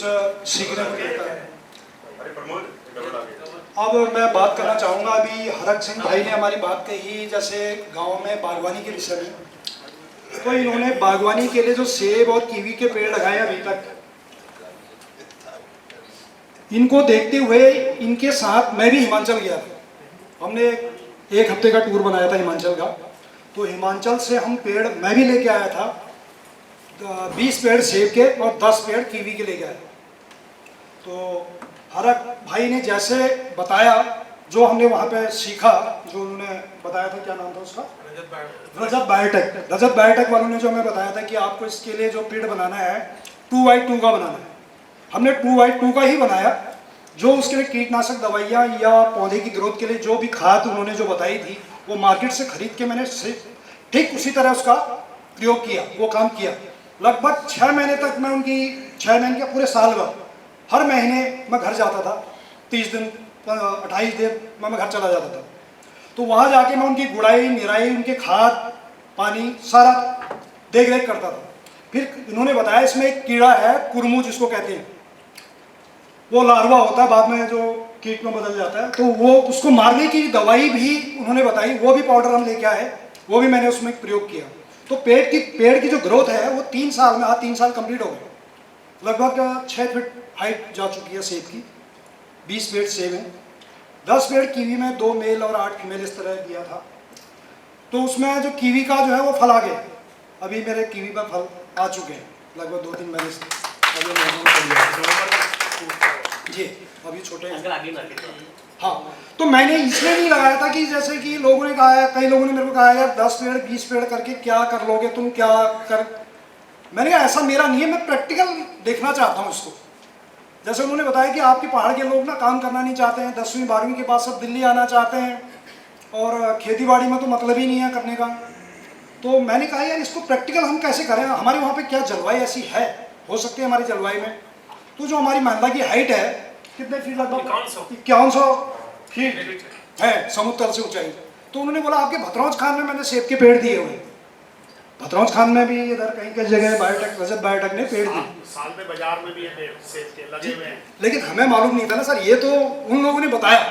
कुछ सीखने को मिलता है। अब मैं बात करना चाहूँगा, अभी हरक सिंह भाई ने हमारी बात कही जैसे गांव में बागवानी के विषय में, तो इन्होंने बागवानी के लिए जो सेब और कीवी के पेड़ लगाए अभी तक, इनको देखते हुए इनके साथ मैं भी हिमाचल गया था। हमने एक हफ्ते का टूर बनाया था हिमाचल का, तो हिमाचल से हम पेड़ मैं भी लेके आया था, 20 पेड़ सेब के और 10 पेड़ कीवी के लेके आया। तो हरक भाई ने जैसे बताया, जो हमने वहाँ पे सीखा, जो उन्होंने बताया था, क्या नाम था उसका, रजत बायोटेक। रजत बायोटेक वालों ने जो हमें बताया था कि आपको इसके लिए जो पेड़ बनाना है 2x2 का बनाना है, हमने 2x2 का ही बनाया। जो उसके लिए कीटनाशक दवाइयाँ या पौधे की ग्रोथ के लिए जो भी खाद उन्होंने जो बताई थी, वो मार्केट से खरीद के मैंने ठीक उसी तरह उसका प्रयोग किया, वो काम किया। लगभग 6 महीने तक मैं उनकी, 6 महीने के पूरे साल भर हर महीने मैं घर जाता था, 30 दिन 28 दिन मैं घर चला जाता था। तो वहाँ जाके मैं उनकी गुड़ाई निराई, उनके खाद पानी सारा देख रेख करता था। फिर इन्होंने बताया इसमें एक कीड़ा है कुरमू जिसको कहते हैं, वो लार्वा होता है, बाद में जो कीट में बदल जाता है, तो वो उसको मारने की दवाई भी उन्होंने बताई, वो भी पाउडर हम लेके आए, वो भी मैंने उसमें प्रयोग किया। तो पेड़ की जो ग्रोथ है वो 3 साल में, 3 साल कंप्लीट हो गए। लगभग 6 फीट हाइट जा चुकी है सेब की, 20 पेड़ सेब हैं, 10 पेड़ कीवी में, 2 मेल और 8 फीमेल इस तरह दिया था। तो उसमें जो कीवी का जो है वो फल आ गया, अभी मेरे कीवी पर फल आ चुके हैं लगभग 2-3 महीने से। जी अभी छोटे हैं। हाँ, तो मैंने इसलिए नहीं लगाया था कि जैसे कि लोगों ने कहा है, कई लोगों ने मेरे को कहा है यार 10 पेड़ 20 पेड़ करके क्या कर लोगे तुम, क्या कर। मैंने कहा ऐसा मेरा नहीं है, मैं प्रैक्टिकल देखना चाहता हूँ इसको। जैसे उन्होंने बताया कि आपके पहाड़ के लोग ना काम करना नहीं चाहते हैं, 10वीं 12वीं के बाद सब दिल्ली आना चाहते हैं, और खेती बाड़ी में तो मतलब ही नहीं है करने का। तो मैंने कहा यार इसको प्रैक्टिकल हम कैसे करें, हमारे वहाँ पे क्या जलवायु ऐसी है, हो सकती है हमारी जलवायु में। तो जो हमारी मंडला की हाइट है कितने फीट, लगभग 5100 फीट है समुद्र तल से ऊंचाई। तो उन्होंने बोला आपके भतरौंज खान में मैंने सेब के पेड़ दिए हुए, भतरौंज खान में भी इधर कहीं कहीं जगह बायोटेक, रजत बायोटेक ने पेड़ दिए, साल में बाजार में भी है पेड़ सेब के लगे हुए हैं। लेकिन हमें मालूम नहीं था ना सर, ये तो उन लोगों ने बताया।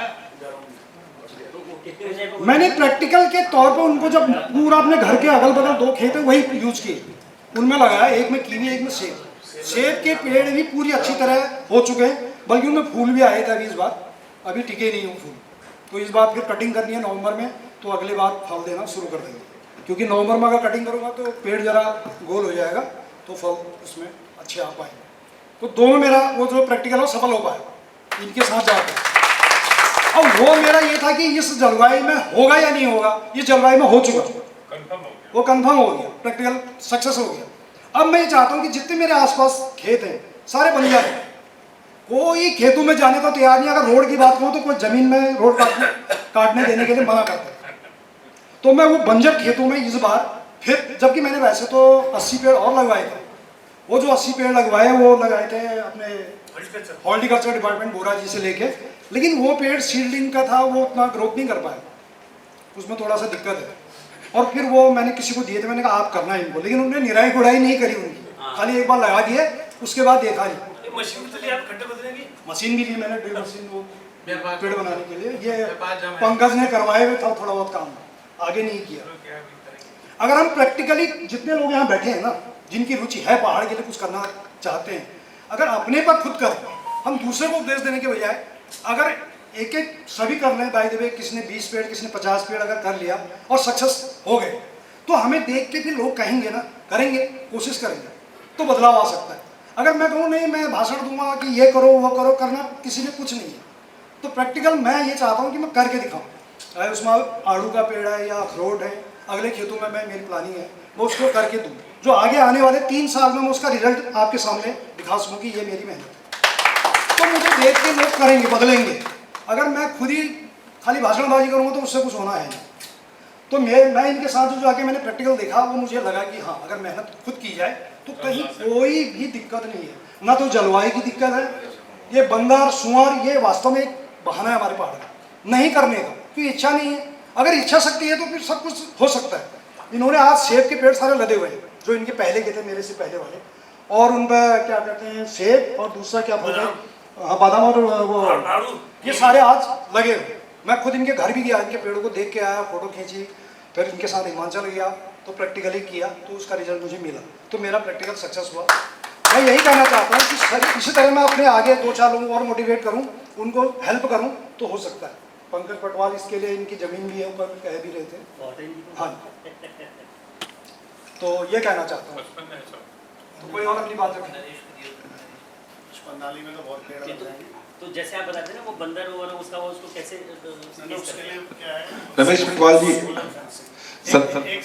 मैंने प्रैक्टिकल के तौर पर उनको जब पूरा अपने घर के अगल बगल 2 खेत है वही यूज किए, उनमें लगाया, एक में कीवी एक में सेब। सेब के पेड़ भी पूरी अच्छी तरह हो चुके हैं, बल्कि उनमें फूल भी आए थे अभी इस बार, अभी टिके नहीं हो फूल। तो इस बार फिर कटिंग करनी है नवंबर में, तो अगले बार फल देना शुरू कर देंगे, क्योंकि नवंबर में अगर कटिंग करूँगा तो पेड़ जरा गोल हो जाएगा, तो फल उसमें अच्छे आ पाएंगे। तो दोनों मेरा वो जो प्रैक्टिकल हो सफल हो पाया इनके साथ जाकर। अब वो मेरा ये था कि इस जलवायु में होगा या नहीं होगा, इस जलवायु में हो चुका, वो कंफर्म हो गया, प्रैक्टिकल सक्सेस हो गया। अब मैं ये चाहता हूँ कि जितने मेरे आसपास खेत हैं सारे बंजर हैं, कोई खेतों में जाने को तैयार नहीं। अगर रोड की बात करूँ तो कोई जमीन में रोड काटने देने के लिए मना करता है। तो मैं वो बंजर खेतों में इस बार फिर, जबकि मैंने वैसे तो 80 पेड़ और लगवाए थे, वो जो 80 पेड़ लगवाए वो लगाए थे अपने हॉर्टिकल्चर डिपार्टमेंट बोरा जी से लेके, लेकिन वो पेड़ सीडलिंग का था, वो उतना ग्रोथ नहीं कर पाया, उसमें थोड़ा सा दिक्कत है। और फिर वो मैंने किसी को दिए थे, मैंने कहा आप करना है इनको, लेकिन उन्होंने निराई गुड़ाई नहीं करी उनकी, खाली एक बार लगा दिए, उसके बाद देखा नहीं। मशीन भी ली मैंने, ड्रिल मशीन, वो पेड़ बनाने के लिए, ये पंकज ने करवाए हुए था थोड़ा बहुत काम, आगे नहीं किया। अगर हम प्रैक्टिकली जितने लोग यहाँ बैठे हैं ना, जिनकी रुचि है पहाड़ के लिए कुछ करना चाहते हैं, अगर अपने पर खुद करें, हम दूसरे को उपदेश देने के बजाय अगर एक एक सभी कर लें, बाय द वे किसी ने 20 पेड़ किसी ने 50 पेड़ अगर कर लिया और सक्सेस हो गए, तो हमें देख के फिर लोग कहेंगे ना, करेंगे, कोशिश करेंगे, तो बदलाव आ सकता है। अगर मैं कहूँ नहीं मैं भाषण दूंगा कि ये करो वो करो, करना किसी ने कुछ नहीं है। तो प्रैक्टिकल मैं ये चाहता हूँ कि मैं करके दिखाऊँ, चाहे उसमें आड़ू का पेड़ है या अखरोट है, अगले खेतों में मैं, मेरी प्लानिंग है मैं उसको करके दूँ, जो आगे आने वाले 3 साल में मैं उसका रिजल्ट आपके सामने दिखा सकूँ कि ये मेरी मेहनत है। तो मुझे देख के लोग करेंगे, बदलेंगे। अगर मैं खुद ही खाली भाषणबाजी करूँगा तो उससे कुछ होना है नहीं। तो मैं इनके साथ जो आके मैंने प्रैक्टिकल देखा, वो मुझे लगा कि हाँ अगर मेहनत खुद की जाए तो कहीं कोई भी दिक्कत नहीं है, ना तो जलवायु की दिक्कत है, ये बंदर सुअर ये वास्तव में एक बहाना है हमारे पहाड़ का नहीं करने का, क्योंकि इच्छा नहीं है। अगर इच्छा शक्ति है तो फिर सब कुछ हो सकता है। इन्होंने आज सेब के पेड़ सारे लदे हुए हैं, जो इनके पहले के थे, मेरे से पहले वाले, और उन पर क्या कहते हैं सेब और दूसरा क्या बोलते हैं हाँ बादाम और वो ये सारे आज लगे हुए। मैं खुद इनके घर भी गया, इनके पेड़ों को देख के आया, फोटो खींची, फिर इनके साथ हिमाचल गया तो प्रैक्टिकली किया तो उसका रिजल्ट मुझे मिला, तो मेरा प्रैक्टिकल सक्सेस हुआ। मैं यही कहना चाहता हूँ कि इसी तरह मैं अपने आगे 2-4 लोगों को और मोटिवेट करूँ, उनको हेल्प करूँ तो हो सकता है। पंकज पटवाल इसके लिए इनकी ज़मीन भी है, ऊपर कह भी रहे थे। हाँ, तो ये कहना चाहता हूँ। तो कोई और अपनी बात रखें? पंडाली में तो बहुत पेड़ लग जाएंगे। तो जैसे आप बताते हैं ना वो बंदर वो वाला उसका वो उसको कैसे उसके लिए क्या है रमेश पटवाल जी एक